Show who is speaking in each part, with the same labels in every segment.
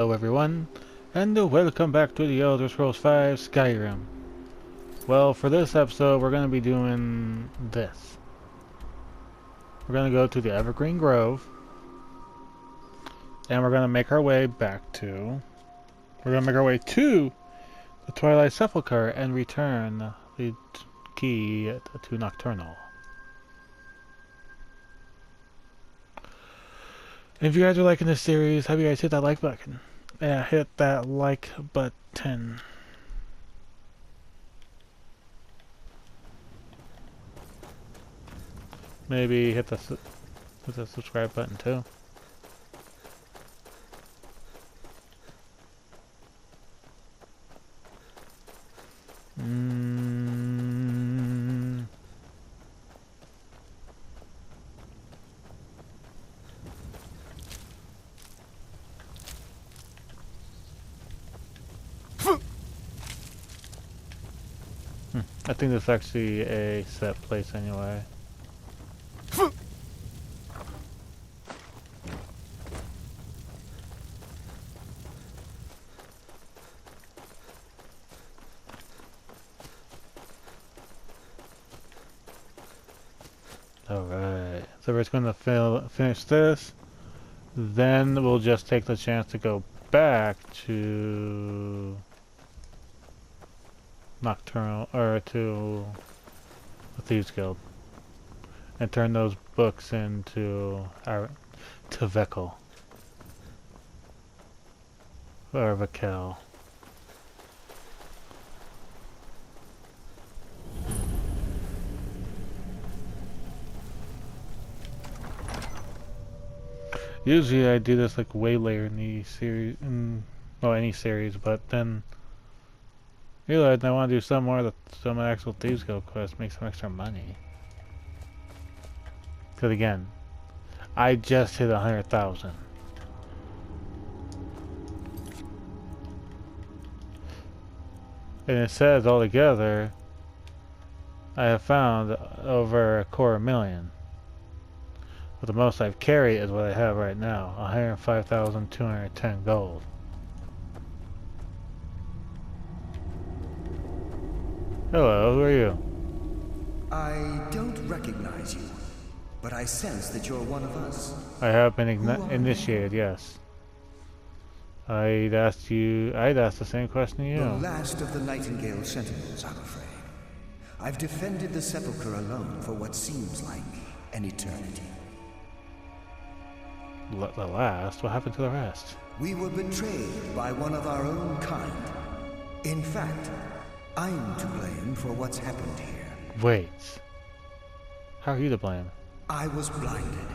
Speaker 1: Hello everyone, and welcome back to the Elder Scrolls V Skyrim. Well, for this episode, we're going to be doing this. We're going to go to the Evergreen Grove, and we're going to make our way back to... We're going to make our way to the Twilight Sepulcher and return the key to Nocturnal. If you guys are liking this series, have you guys hit that like button? Yeah, hit that like button. Maybe hit the subscribe button too. I think this is actually a set place anyway. Alright, so we're just going to finish this, then we'll just take the chance to go back to Nocturnal, or to the Thieves Guild, and turn those books into our Vekel, or Vekel. Usually I do this like way later in the series, well, any series, but then realized I want to do some actual Thieves Guild quests, make some extra money. Because again, I just hit 100,000. And it says altogether, I have found over 250,000. But the most I've carried is what I have right now, 105,210 gold. Hello, who are you?
Speaker 2: I don't recognize you, but I sense that you're one of us.
Speaker 1: I have been initiated, yes. I'd asked the same question to you.
Speaker 2: The last of the Nightingale Sentinels, I'm afraid. I've defended the Sepulcher alone for what seems like an eternity.
Speaker 1: The last? What happened to the rest?
Speaker 2: We were betrayed by one of our own kind. In fact, I'm to blame for what's happened here.
Speaker 1: Wait. How are you to blame?
Speaker 2: I was blinded.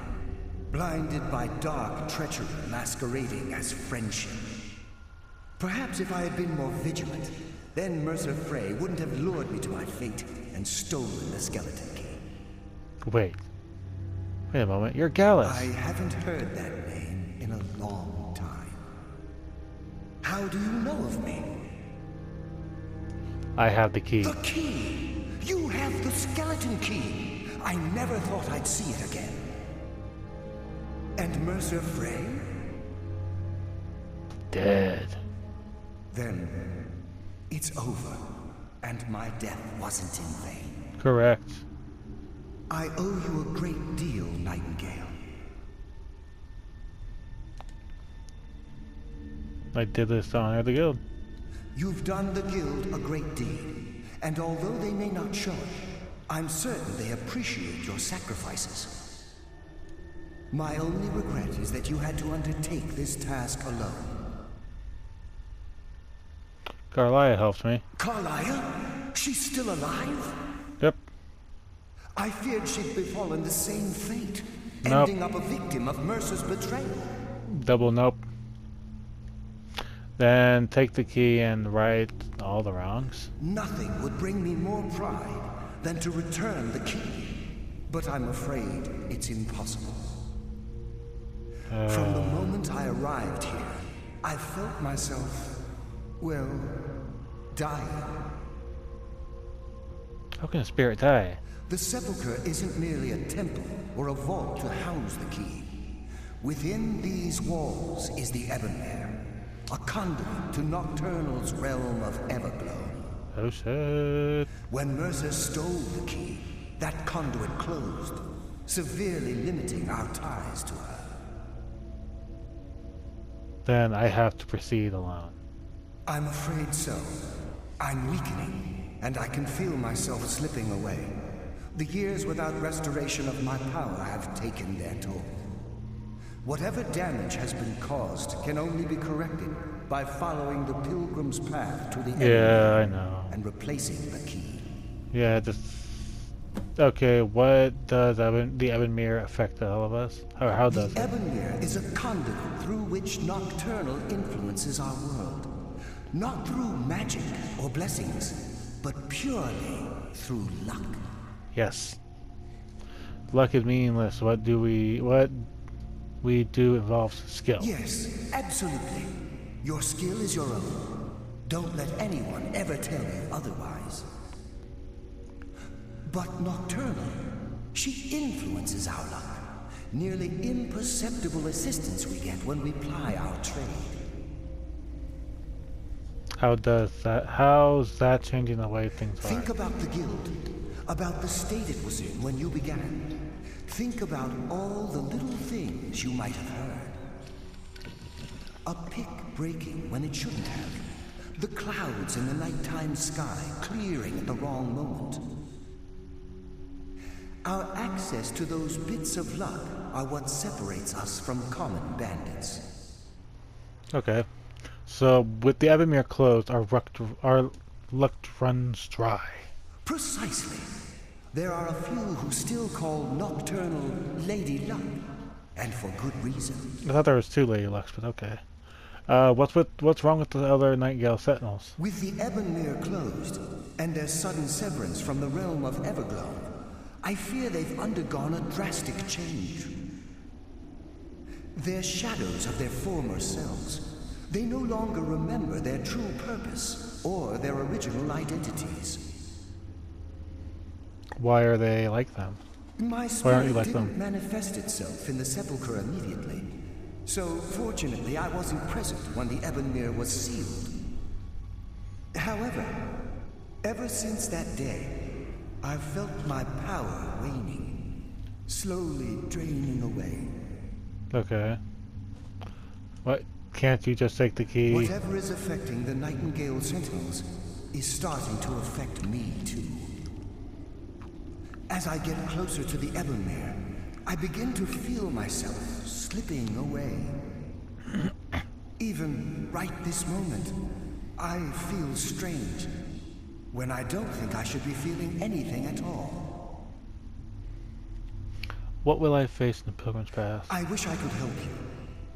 Speaker 2: Blinded by dark treachery masquerading as friendship. Perhaps if I had been more vigilant, then Mercer Frey wouldn't have lured me to my fate and stolen the skeleton key.
Speaker 1: Wait a moment, you're Gallus.
Speaker 2: I haven't heard that name in a long time. How do you know of me?
Speaker 1: I have the key.
Speaker 2: The key! You have the skeleton key! I never thought I'd see it again. And Mercer Frey?
Speaker 1: Dead.
Speaker 2: Then it's over, and my death wasn't in vain.
Speaker 1: Correct.
Speaker 2: I owe you a great deal, Nightingale.
Speaker 1: I did this to honor the guild.
Speaker 2: You've done the guild a great deed, and although they may not show it, I'm certain they appreciate your sacrifices. My only regret is that you had to undertake this task alone.
Speaker 1: Carlia helped me.
Speaker 2: Carlia? She's still alive?
Speaker 1: Yep.
Speaker 2: I feared she'd befallen the same fate,
Speaker 1: Nope.
Speaker 2: ending up a victim of Mercer's betrayal.
Speaker 1: Double nope. Then take the key and right all the wrongs.
Speaker 2: Nothing would bring me more pride than to return the key, but I'm afraid it's impossible. From the moment I arrived here, I felt myself, well, dying.
Speaker 1: How can a spirit die?
Speaker 2: The Sepulcher isn't merely a temple or a vault to house the key. Within these walls is the Ebonmere, a conduit to Nocturnal's realm of Everglow.
Speaker 1: Oh shit.
Speaker 2: When Mercer stole the key, that conduit closed, severely limiting our ties to her.
Speaker 1: Then I have to proceed alone.
Speaker 2: I'm afraid so. I'm weakening, and I can feel myself slipping away. The years without restoration of my power have taken their toll. Whatever damage has been caused can only be corrected by following the pilgrim's path to the end.
Speaker 1: Yeah, I know.
Speaker 2: And replacing the key.
Speaker 1: Yeah, just... Okay, what does the Ebenmere affect all of us? Or how does
Speaker 2: The
Speaker 1: it?
Speaker 2: Ebenmere is a conduit through which Nocturnal influences our world. Not through magic or blessings, but purely through luck.
Speaker 1: Yes. Luck is meaningless. What we do involves skill.
Speaker 2: Yes, absolutely. Your skill is your own. Don't let anyone ever tell you otherwise. But Nocturnal, she influences our luck. Nearly imperceptible assistance we get when we ply our trade.
Speaker 1: How's that changing the way things are?
Speaker 2: Think about the guild, about the state it was in when you began. Think about all the little things you might have heard. A pick breaking when it shouldn't have. The clouds in the nighttime sky clearing at the wrong moment. Our access to those bits of luck are what separates us from common bandits.
Speaker 1: Okay. So, with the Ebenmere closed, our luck runs dry.
Speaker 2: Precisely. There are a few who still call Nocturnal Lady Luck, and for good reason.
Speaker 1: I thought there was two Lady Lucks, but okay. What's wrong with the other Nightingale Sentinels?
Speaker 2: With the Ebenmere closed, and their sudden severance from the realm of Everglow, I fear they've undergone a drastic change. They're shadows of their former selves. They no longer remember their true purpose or their original identities.
Speaker 1: Why are they like them?
Speaker 2: My
Speaker 1: Why aren't you
Speaker 2: spirit
Speaker 1: like
Speaker 2: didn't
Speaker 1: them?
Speaker 2: manifest itself in the Sepulcher immediately. So, fortunately, I wasn't present when the Ebenmere was sealed. However, ever since that day, I've felt my power waning, slowly draining away.
Speaker 1: Okay. What? Can't you just take the key?
Speaker 2: Whatever is affecting the Nightingale Sentinels is starting to affect me too. As I get closer to the Ebenmere, I begin to feel myself slipping away. Even right this moment, I feel strange, when I don't think I should be feeling anything at all.
Speaker 1: What will I face in the Pilgrim's Path?
Speaker 2: I wish I could help you,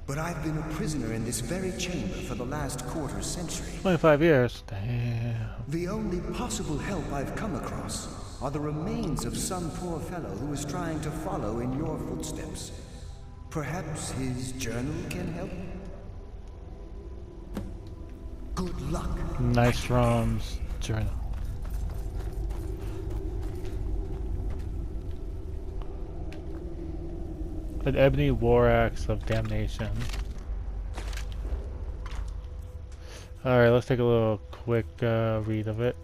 Speaker 2: but I've been a prisoner in this very chamber for the last quarter century.
Speaker 1: 25 years. Damn.
Speaker 2: The only possible help I've come across are the remains of some poor fellow who is trying to follow in your footsteps. Perhaps his journal can help? Good luck.
Speaker 1: Nice Rom's journal. An ebony war axe of damnation. Alright, let's take a little quick read of it.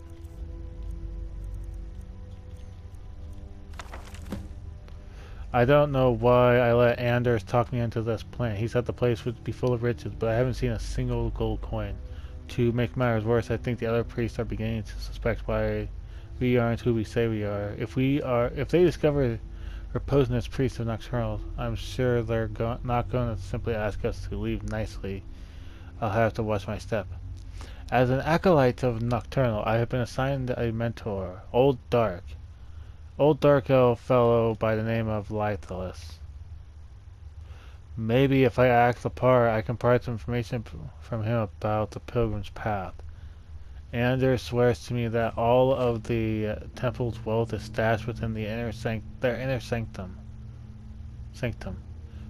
Speaker 1: I don't know why I let Anders talk me into this plan. He said the place would be full of riches, but I haven't seen a single gold coin. To make matters worse, I think the other priests are beginning to suspect why we aren't who we say we are. If they discover we're posing as priests of Nocturnal, I'm sure they're not going to simply ask us to leave nicely. I'll have to watch my step. As an acolyte of Nocturnal, I have been assigned a mentor, Old Dark elf fellow by the name of Lythalus. Maybe if I act the part, I can provide some information from him about the Pilgrim's Path. Anders swears to me that all of the temple's wealth is stashed within their inner sanctum,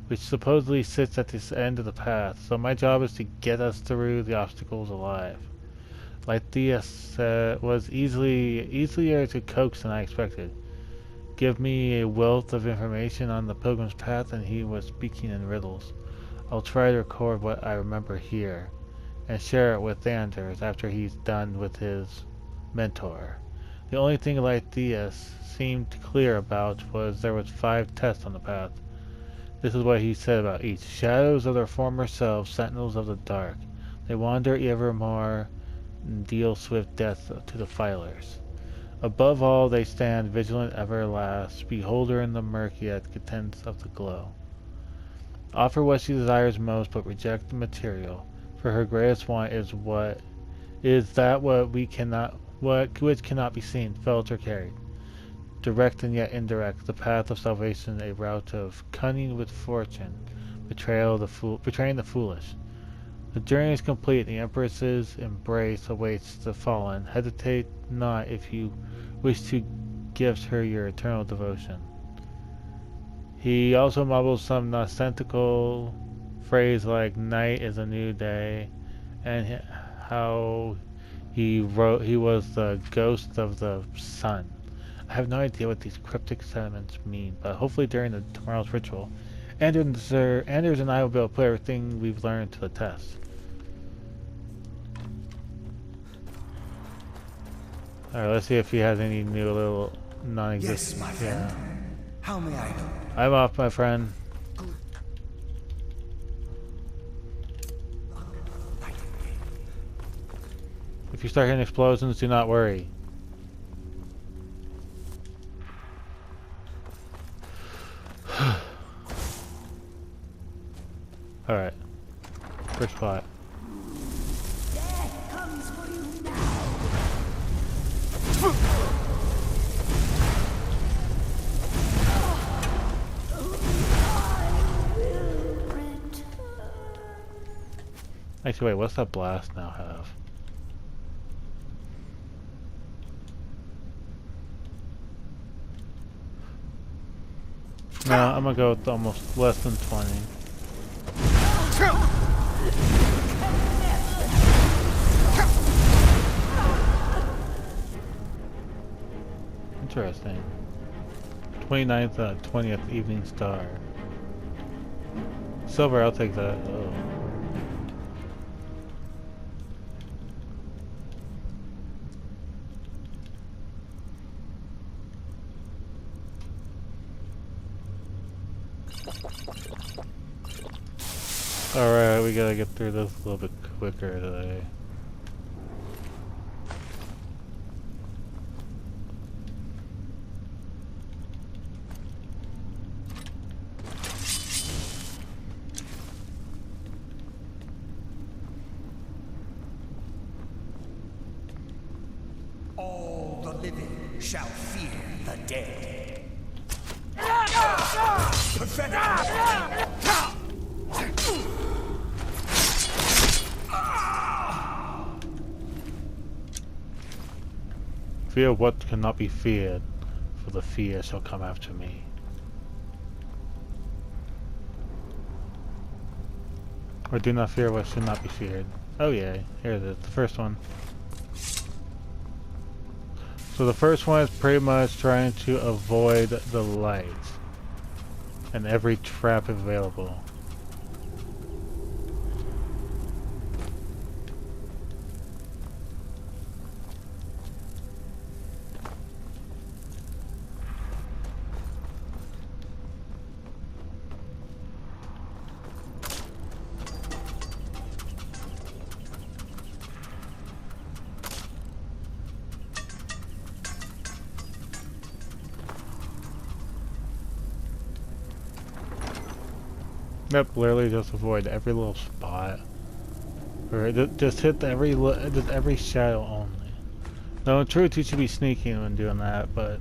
Speaker 1: which supposedly sits at this end of the path. So my job is to get us through the obstacles alive. Lythalus was easier to coax than I expected. Give me a wealth of information on the Pilgrim's Path, and he was speaking in riddles. I'll try to record what I remember here. and share it with Anders after he's done with his mentor. The only thing Lythius seemed clear about was there was 5 tests on the path. This is what he said about each. Shadows of their former selves, sentinels of the dark. They wander evermore and deal swift death to the filers. Above all, they stand vigilant everlast, beholder in the murky at contents of the glow. Offer what she desires most, but reject the material, for her greatest want is which cannot be seen, felt, or carried. Direct and yet indirect, the path of salvation, a route of cunning with fortune, betraying the foolish. The journey is complete, the Empress's embrace awaits the fallen. Hesitate not if you wish to gift her your eternal devotion. He also mumbles some nonsensical phrase like night is a new day, and how he was the ghost of the sun. I have no idea what these cryptic sentiments mean, but hopefully during tomorrow's ritual, Anders and I will be able to put everything we've learned to the test. Alright, let's see if he has any new little non-existent...
Speaker 2: Yes, my friend. How may I help?
Speaker 1: I'm off, my friend. If you start hearing explosions, do not worry. Alright. First spot.
Speaker 3: Death comes for you now.
Speaker 1: Actually, wait, what's that blast now have? No, I'm gonna go with almost less than 20. Interesting. 29th, 20th Evening Star. Silver, I'll take that. Oh. Alright, we gotta get through this a little bit quicker today.
Speaker 2: All the living shall fear the dead. Pathetic!
Speaker 1: Fear what cannot be feared, for the fear shall come after me. Or do not fear what should not be feared. Oh yeah, here it is, the first one. So the first one is pretty much trying to avoid the light and every trap available. Yep, literally just avoid every little spot. Or just hit every shadow only. Now in truth you should be sneaking when doing that, but...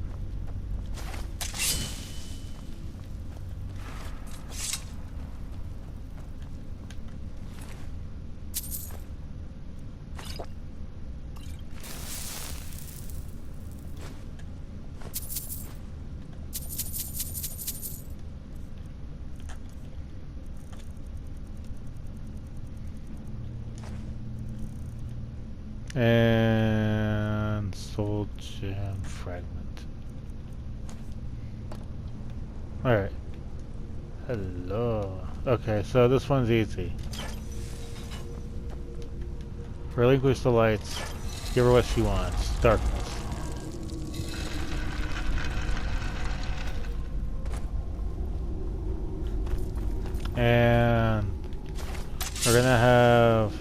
Speaker 1: And soul gem fragment. Alright. Hello. Okay, so this one's easy. Relinquish the lights. Give her what she wants. Darkness. And we're gonna have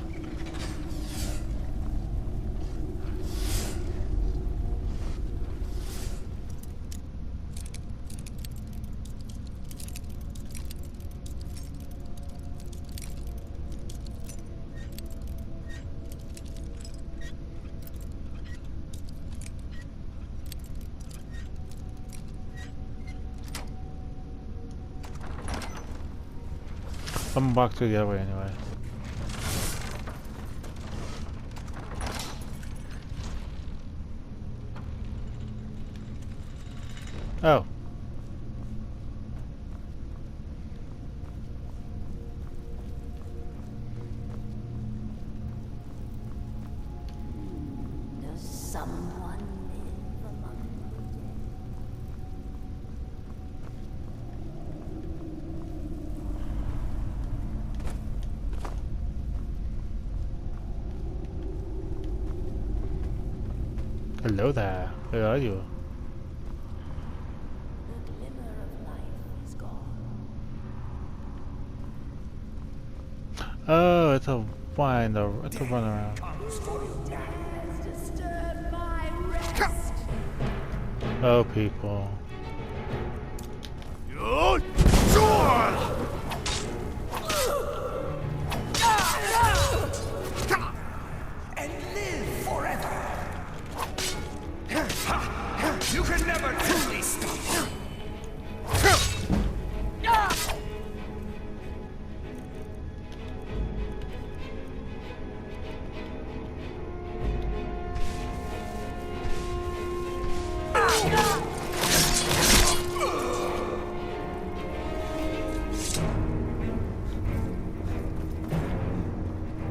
Speaker 1: I'm gonna walk through the other way anyway. Oh.
Speaker 3: Does someone live among
Speaker 1: Hello there. Where are you?
Speaker 3: the glimmer of life is gone?
Speaker 1: Oh, it's a wind. It's a run around.
Speaker 3: Death has disturbed my rest.
Speaker 1: Oh, people.
Speaker 2: And live forever. You can never truly stop.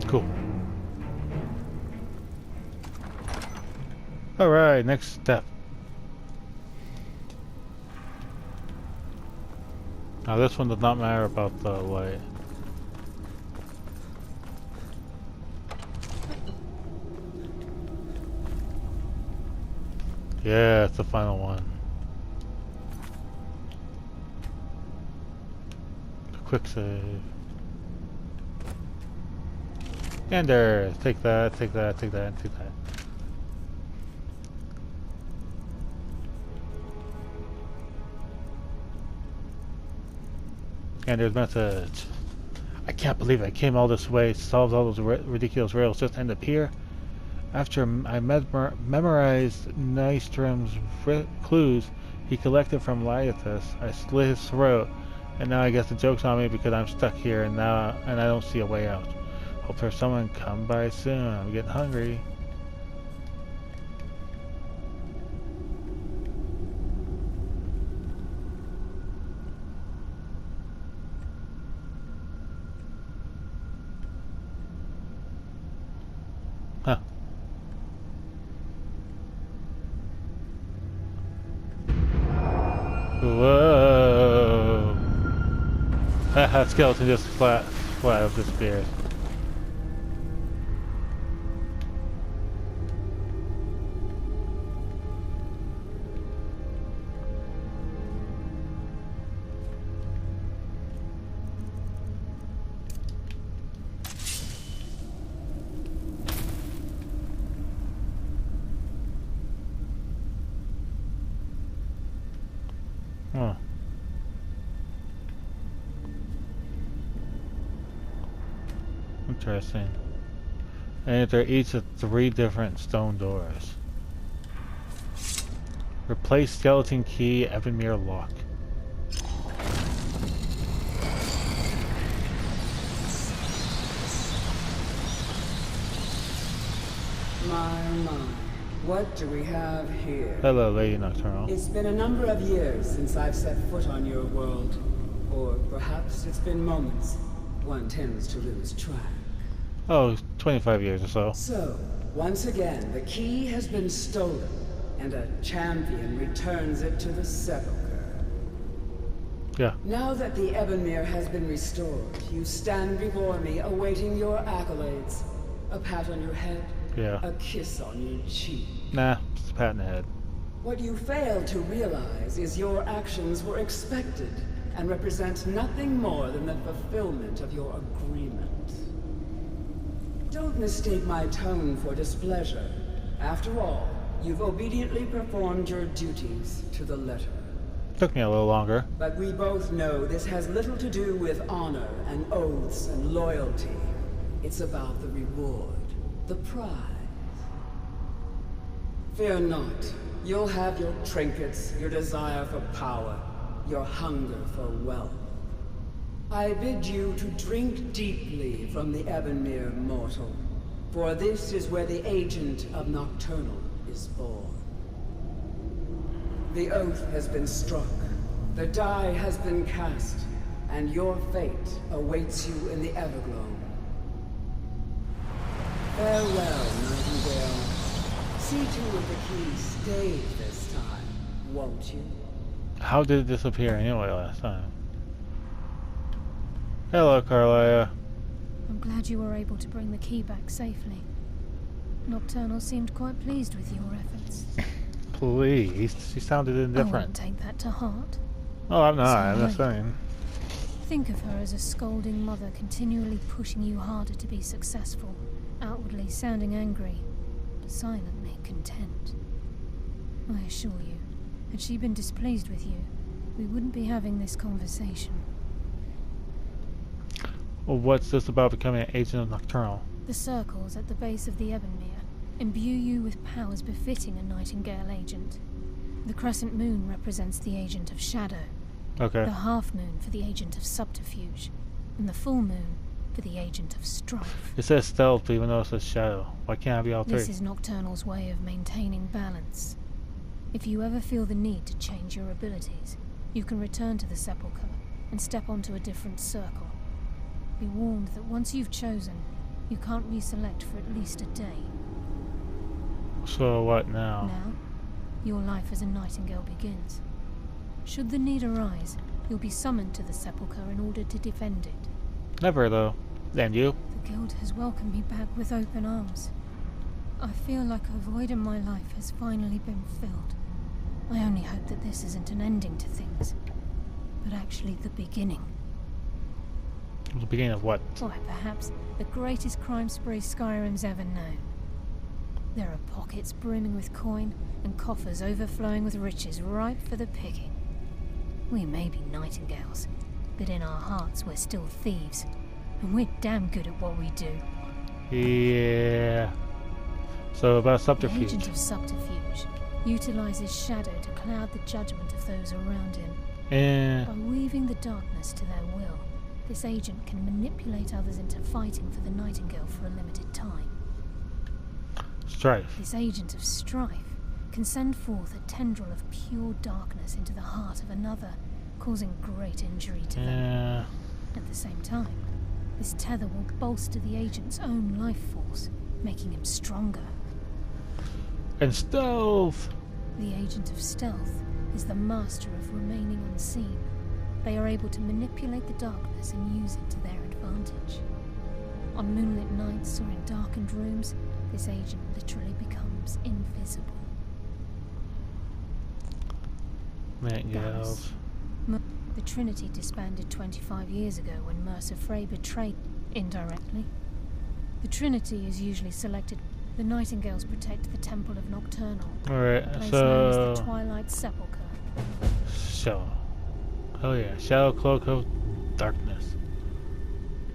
Speaker 1: Cool. Alright, next step. Now this one does not matter about the light. Yeah, it's the final one. Quick save. And there, take that, take that, take that, take that. And there's message. I can't believe I came all this way, solved all those ridiculous riddles just to end up here. After I memorized Nystrom's clues he collected from Liathus, I slit his throat, and now I guess the joke's on me because I'm stuck here and I don't see a way out. Hope there's someone come by soon. I'm getting hungry. Huh. Whoa. Haha, skeleton just flat up disappears. Huh. Interesting. And they're each of 3 different stone doors. Replace skeleton key, Evanmere lock.
Speaker 4: My. What do we have here?
Speaker 1: Hello, Lady Nocturnal.
Speaker 4: It's been a number of years since I've set foot on your world. Or perhaps it's been moments. One tends to lose track.
Speaker 1: Oh, 25 years or so.
Speaker 4: So, once again, the key has been stolen, and a champion returns it to the Sepulcher.
Speaker 1: Yeah.
Speaker 4: Now that the Evanmere has been restored, you stand before me awaiting your accolades. A pat on your head?
Speaker 1: Yeah.
Speaker 4: A kiss on your cheek?
Speaker 1: Nah, just a pat in the head.
Speaker 4: What you fail to realize is your actions were expected and represent nothing more than the fulfillment of your agreement. Don't mistake my tone for displeasure. After all, you've obediently performed your duties to the letter.
Speaker 1: Took me a little longer.
Speaker 4: But we both know this has little to do with honor and oaths and loyalty. It's about the reward, the prize. Fear not. You'll have your trinkets, your desire for power, your hunger for wealth. I bid you to drink deeply from the Ebonmere mortal, for this is where the agent of Nocturnal is born. The oath has been struck, the die has been cast, and your fate awaits you in the Everglow. Farewell, Nightingale. See to it the key stays this time, won't you?
Speaker 1: How did it disappear anyway last time? Hello, Carlia.
Speaker 5: I'm glad you were able to bring the key back safely. Nocturnal seemed quite pleased with your efforts.
Speaker 1: Please, she sounded
Speaker 5: I won't
Speaker 1: indifferent.
Speaker 5: take that to heart.
Speaker 1: Oh, I'm not.
Speaker 5: So
Speaker 1: I'm just
Speaker 5: right.
Speaker 1: saying.
Speaker 5: Think of her as a scolding mother continually pushing you harder to be successful, outwardly sounding angry, but silently content. I assure you, had she been displeased with you, we wouldn't be having this conversation.
Speaker 1: Well, what's this about becoming an agent of Nocturnal?
Speaker 5: The circles at the base of the Ebonmere imbue you with powers befitting a Nightingale agent. The crescent moon represents the agent of shadow,
Speaker 1: Okay.
Speaker 5: the half moon for the agent of subterfuge, and the full moon for the agent of strife.
Speaker 1: It says stealth, even though it says shadow. Why can't I be all three?
Speaker 5: This is Nocturnal's way of maintaining balance. If you ever feel the need to change your abilities, you can return to the Sepulcher and step onto a different circle. Be warned that once you've chosen, you can't reselect for at least a day.
Speaker 1: So what now?
Speaker 5: Now, your life as a Nightingale begins. Should the need arise, you'll be summoned to the Sepulcher in order to defend it.
Speaker 1: Never, though. And you?
Speaker 5: The Guild has welcomed me back with open arms. I feel like a void in my life has finally been filled. I only hope that this isn't an ending to things, but actually the beginning.
Speaker 1: The beginning of what?
Speaker 5: Why, perhaps the greatest crime spree Skyrim's ever known. There are pockets brimming with coin and coffers overflowing with riches ripe for the picking. We may be Nightingales, but in our hearts we're still thieves, and we're damn good at what we do.
Speaker 1: Yeah. So about
Speaker 5: The
Speaker 1: subterfuge.
Speaker 5: agent of subterfuge utilizes shadow to cloud the judgment of those around him.
Speaker 1: Eh.
Speaker 5: By weaving the darkness to their will, this agent can manipulate others into fighting for the Nightingale for a limited time.
Speaker 1: Strife.
Speaker 5: This agent of strife can send forth a tendril of pure darkness into the heart of another, causing great injury to them.
Speaker 1: Yeah.
Speaker 5: At the same time, this tether will bolster the agent's own life force, making him stronger.
Speaker 1: And stealth.
Speaker 5: The agent of stealth is the master of remaining unseen. They are able to manipulate the darkness and use it to their advantage. On moonlit nights or in darkened rooms, this agent literally becomes invisible.
Speaker 1: Nightingales.
Speaker 5: The Trinity disbanded 25 years ago when Mercer Frey betrayed indirectly. The Trinity is usually selected. The Nightingales protect the Temple of Nocturnal,
Speaker 1: Alright,
Speaker 5: a place known as the
Speaker 1: so...
Speaker 5: Twilight Sepulcher.
Speaker 1: Shadow. Oh yeah, Shadow Cloak of Darkness.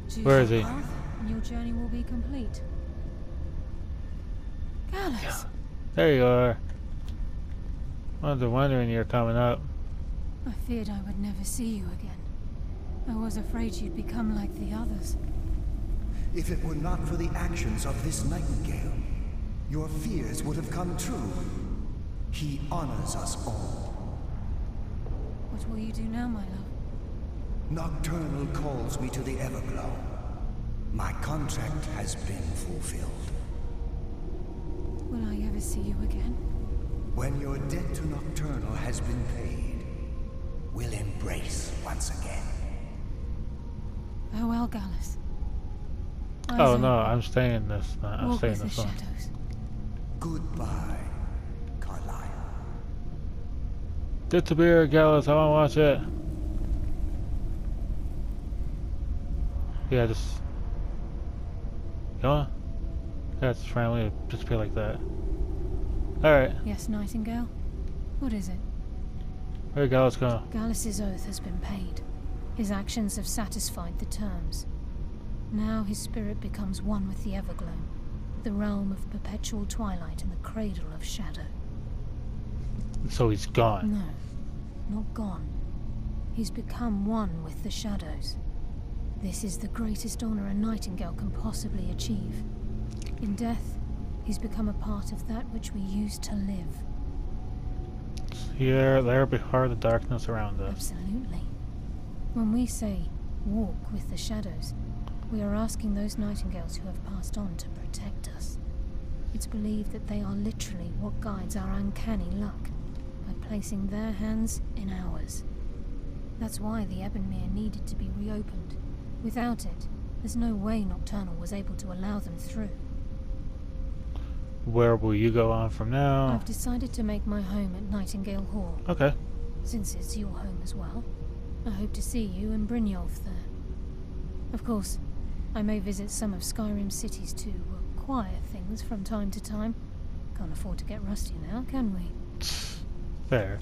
Speaker 5: Choose
Speaker 1: Where is
Speaker 5: your
Speaker 1: he?
Speaker 5: path, and your journey will be complete. Gallus!
Speaker 1: There you are. I was wondering you're coming up.
Speaker 5: I feared I would never see you again. I was afraid you'd become like the others.
Speaker 2: If it were not for the actions of this Nightingale, your fears would have come true. He honors us all.
Speaker 5: What will you do now, my love?
Speaker 2: Nocturnal calls me to the Everglow. My contract has been fulfilled.
Speaker 5: Will I ever see you again?
Speaker 2: When your debt to Nocturnal has been paid, we'll embrace once again.
Speaker 5: Farewell, Gallus. Eyes
Speaker 1: Oh
Speaker 5: open.
Speaker 1: no, I'm staying in this. I'm
Speaker 5: Walk
Speaker 1: staying
Speaker 5: with
Speaker 1: in
Speaker 5: the
Speaker 1: this one.
Speaker 5: shadows.
Speaker 2: Goodbye, Carlisle.
Speaker 1: Get the beer, Gallus. I want to watch it. Yeah, just go on. Yeah, it's friendly. Disappear like that. All right,
Speaker 5: Yes, Nightingale? What is it?
Speaker 1: where Gallus go?
Speaker 5: Gallus's oath has been paid. His actions have satisfied the terms. Now his spirit becomes one with the Everglow, the realm of perpetual twilight and the cradle of shadow.
Speaker 1: So he's gone.
Speaker 5: No, not gone. He's become one with the shadows. This is the greatest honor a Nightingale can possibly achieve. In death, he's become a part of that which we used to live.
Speaker 1: Here, there, behind the darkness around us.
Speaker 5: Absolutely. When we say, walk with the shadows, we are asking those Nightingales who have passed on to protect us. It's believed that they are literally what guides our uncanny luck, by placing their hands in ours. That's why the Ebonmere needed to be reopened. Without it, there's no way Nocturnal was able to allow them through.
Speaker 1: Where will you go on from now?
Speaker 5: I've decided to make my home at Nightingale Hall.
Speaker 1: Okay.
Speaker 5: Since it's your home as well, I hope to see you and Brynjolf there. Of course, I may visit some of Skyrim's cities to acquire things from time to time. Can't afford to get rusty now, can we?
Speaker 1: Fair.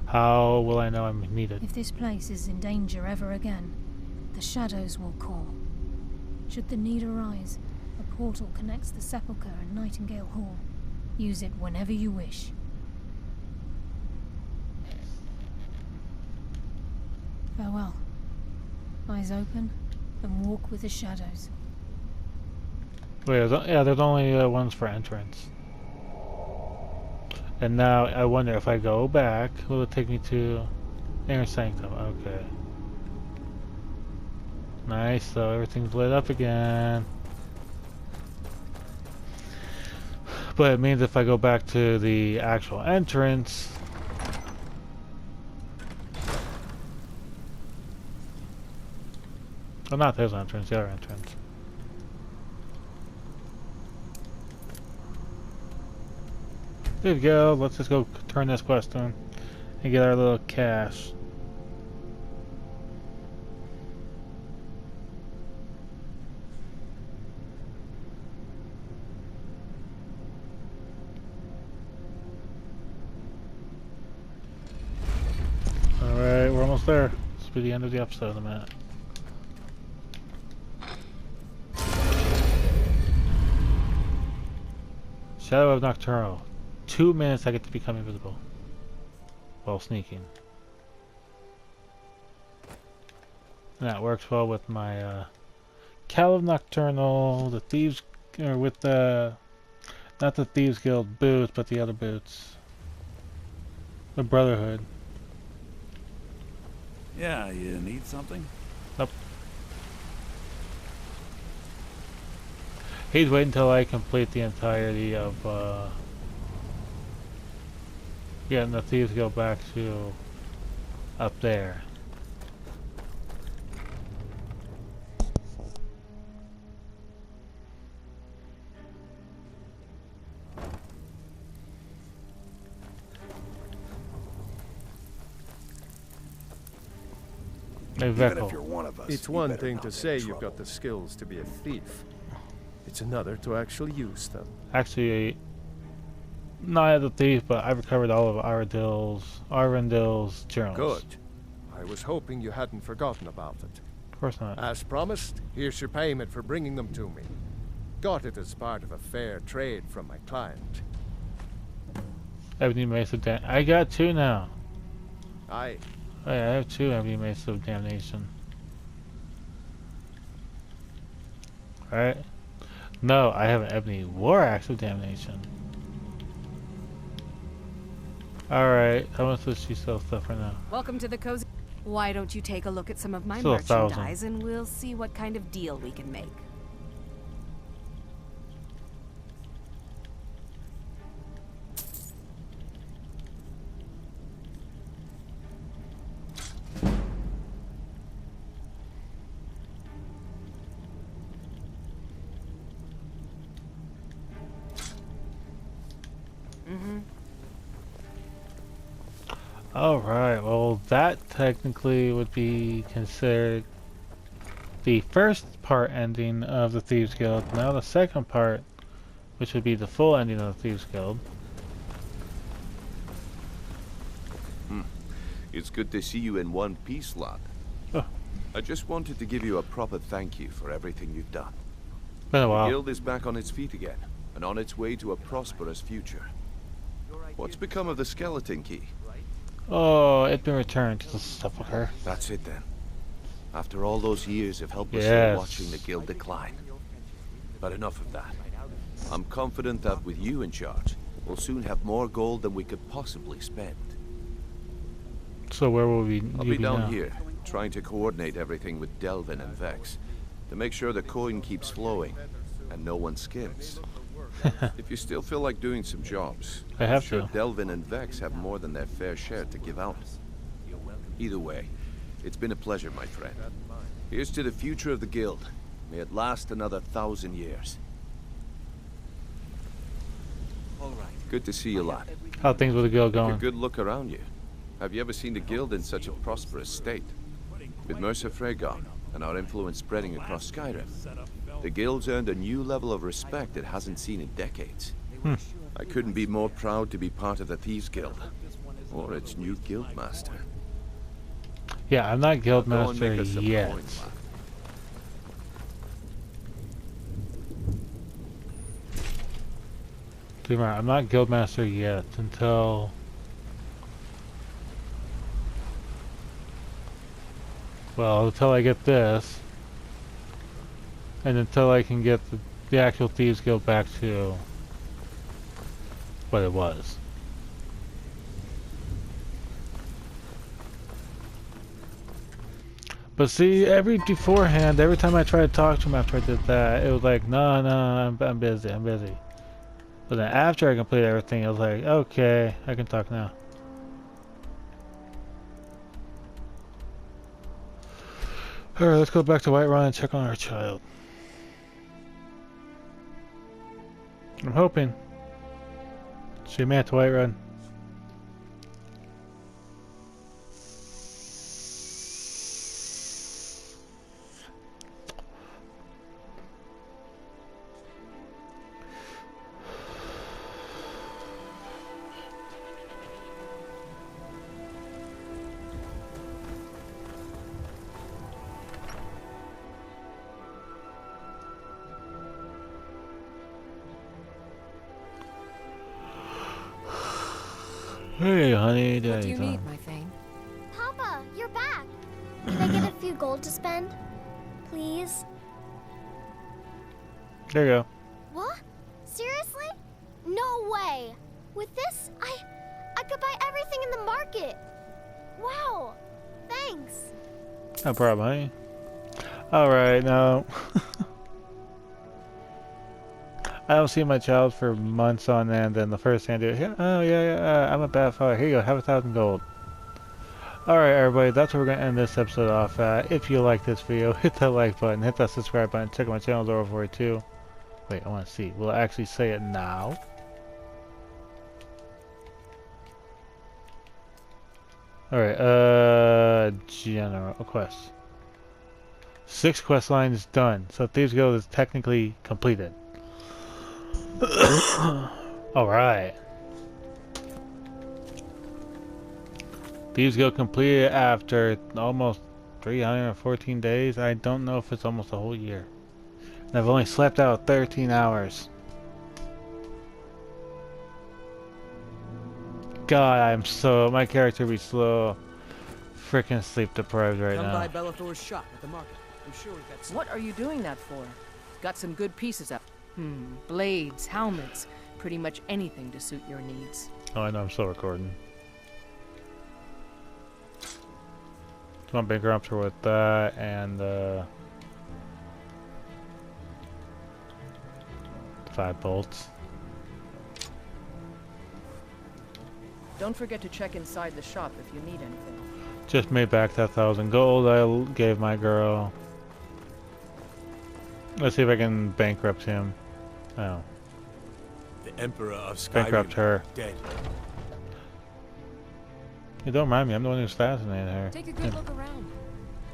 Speaker 1: How will I know I'm needed?
Speaker 5: If this place is in danger ever again, the shadows will call. Should the need arise, a portal connects the Sepulcher and Nightingale Hall. Use it whenever you wish. Farewell. Eyes open, and walk with the shadows.
Speaker 1: Wait, there's only ones for entrance. And now I wonder if I go back, will it take me to Inner Sanctum? Okay. Nice, so everything's lit up again. But it means if I go back to the actual entrance... Oh, not this entrance, the other entrance. There we go, let's just go turn this quest in and get our little cash. Alright, we're almost there. This will be the end of the episode in a minute. Shadow of Nocturnal. 2 minutes I get to become invisible while sneaking. And that works well with my Cal of Nocturnal, the Thieves, or with the, not the Thieves Guild boots, but the other boots. The Brotherhood.
Speaker 6: Yeah, you need something?
Speaker 1: Nope. He's waiting until I complete the entirety of getting the Thieves Guild back to up there. Hey,
Speaker 6: Even
Speaker 1: Vekel.
Speaker 6: if you're one of us,
Speaker 7: It's
Speaker 6: you
Speaker 7: one
Speaker 6: better
Speaker 7: thing
Speaker 6: not
Speaker 7: to
Speaker 6: make
Speaker 7: say you've
Speaker 6: trouble.
Speaker 7: got the skills to be a thief. It's another to actually use them.
Speaker 1: Actually, not as a thief, but I recovered all of Arvindil's journals.
Speaker 7: Good. I was hoping you hadn't forgotten about it.
Speaker 1: Of course not.
Speaker 7: As promised, here's your payment for bringing them to me. Got it as part of a fair trade from my client.
Speaker 1: Ebony Mace of Damnation. I got 2 now.
Speaker 7: Aye.
Speaker 1: Oh, yeah, I have 2 Ebony Mace of Damnation. Alright. No, I have an Ebony War Axe of Damnation. Alright, how much does she sell stuff right now?
Speaker 8: Welcome to the cozy. Why don't you take a look at some of my
Speaker 1: Still 1,000.
Speaker 8: merchandise and we'll see what kind of deal we can make.
Speaker 1: Alright, well that technically would be considered the first part ending of the Thieves Guild. Now the second part, which would be the full ending of the Thieves Guild.
Speaker 9: It's good to see you in one piece, lad.
Speaker 1: Oh.
Speaker 9: I just wanted to give you a proper thank you for everything you've done.
Speaker 1: Been a
Speaker 9: The
Speaker 1: while.
Speaker 9: guild is back on its feet again, and on its way to a prosperous future. What's become of the skeleton key?
Speaker 1: Oh, it's been returned to the Sepulcher.
Speaker 9: That's it then. After all those years of helplessly
Speaker 1: Yes.
Speaker 9: watching the guild decline. But enough of that. I'm confident that with you in charge, we'll soon have more gold than we could possibly spend.
Speaker 1: So where will
Speaker 9: I'll
Speaker 1: you
Speaker 9: be down
Speaker 1: now?
Speaker 9: here, trying to coordinate everything with Delvin and Vex, to make sure the coin keeps flowing, and no one skims. If you still feel like doing some jobs,
Speaker 1: I have
Speaker 9: I'm sure
Speaker 1: to.
Speaker 9: Delvin and Vex have more than their fair share to give out. Either way, it's been a pleasure, my friend. Here's to the future of the guild. May it last another 1,000 years. Good to see you, lad.
Speaker 1: How things with the guild
Speaker 9: Take a
Speaker 1: going?
Speaker 9: good look around you. Have you ever seen the guild in such a prosperous state? With Mercer Frey gone, and our influence spreading across Skyrim, the guild's earned a new level of respect it hasn't seen in decades. I couldn't be more proud to be part of the Thieves Guild, or its new guild master.
Speaker 1: Yeah, I'm not guild
Speaker 9: Go and
Speaker 1: master
Speaker 9: make us some
Speaker 1: yet.
Speaker 9: coins, lad.
Speaker 1: I'm not guild master yet until until I get this, and until I can get the actual Thieves Guild back to what it was. But see, every time I tried to talk to him after I did that, it was like, no, I'm busy, I'm busy. But then after I completed everything, I was like, okay, I can talk now. Alright, let's go back to Whiterun and check on our child. I'm hoping she made it to Whiterun. Hey, honey,
Speaker 8: What do
Speaker 1: daddy.
Speaker 8: you need, my Thane?
Speaker 10: Papa, you're back. Can I get a few gold to spend? Please?
Speaker 1: There you go.
Speaker 10: What? Seriously? No way. With this, I could buy everything in the market. Wow. Thanks.
Speaker 1: No problem, honey. Alright, now. I don't see my child for months on end, and the first thing I do, I'm a bad father. Here you go, have 1,000 gold. Alright, everybody, that's where we're going to end this episode off at. If you like this video, hit that like button, hit that subscribe button, check out my channel over for it too. Wait, I want to see. Will I actually say it now? Alright, general quest. 6 quest lines done, so Thieves Guild is technically completed. Alright. Thieves Guild completed after almost 314 days. I don't know if it's almost a whole year. And I've only slept out 13 hours. God, my character be so freaking sleep deprived right
Speaker 11: Come
Speaker 1: now.
Speaker 11: by Bellathor's shop at the market. I'm sure we've got some.
Speaker 8: What are you doing that for? Got some good pieces up. Blades, helmets, pretty much anything to suit your needs.
Speaker 1: Oh, I know, I'm still recording. Come on, big rumper with that and 5 bolts.
Speaker 8: Don't forget to check inside the shop if you need anything.
Speaker 1: Just made back that 1,000 gold I gave my girl. Let's see if I can bankrupt him. Oh,
Speaker 12: The Emperor of Skyrim
Speaker 1: bankrupt her.
Speaker 12: dead.
Speaker 1: Hey, don't mind me. I'm the one who's fascinated her.
Speaker 8: Take a good look around.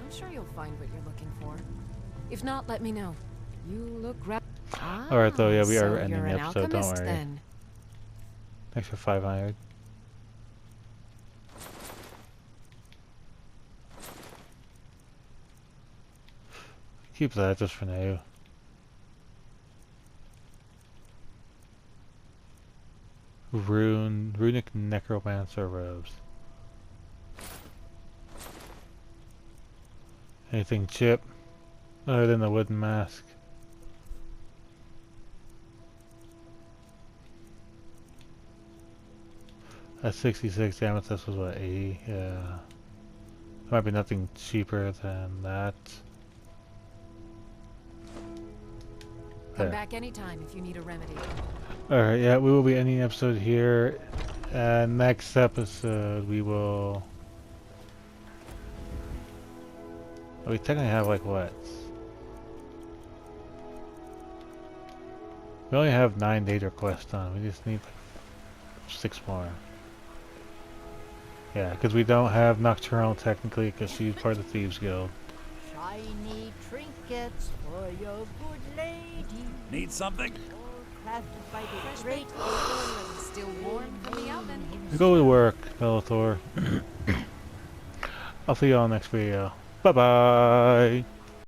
Speaker 8: I'm sure you'll find what you're looking for. If not, let me know. You look
Speaker 1: Alright, though. Yeah, we
Speaker 8: so
Speaker 1: are ending
Speaker 8: you're
Speaker 1: the
Speaker 8: an
Speaker 1: episode. Don't
Speaker 8: alchemist,
Speaker 1: worry.
Speaker 8: then.
Speaker 1: Thanks for 500. Keep that just for now. Runic necromancer robes. Anything chip other than the wooden mask? At 66 amethyst was what, 80? Yeah. There might be nothing cheaper than that.
Speaker 8: Come back anytime if you need a remedy.
Speaker 1: Alright, yeah, we will be ending the episode here. Next episode we will... We technically have like what? We only have 9 data quests done. We just need like 6 more. Yeah, because we don't have Nocturnal technically because she's part of the Thieves Guild.
Speaker 3: Shiny trinkets for your good lady.
Speaker 6: Need something?
Speaker 3: All crafted by the great
Speaker 8: Still warm from the oven.
Speaker 1: Go to work, Bellator. I'll see you all next video. Bye bye!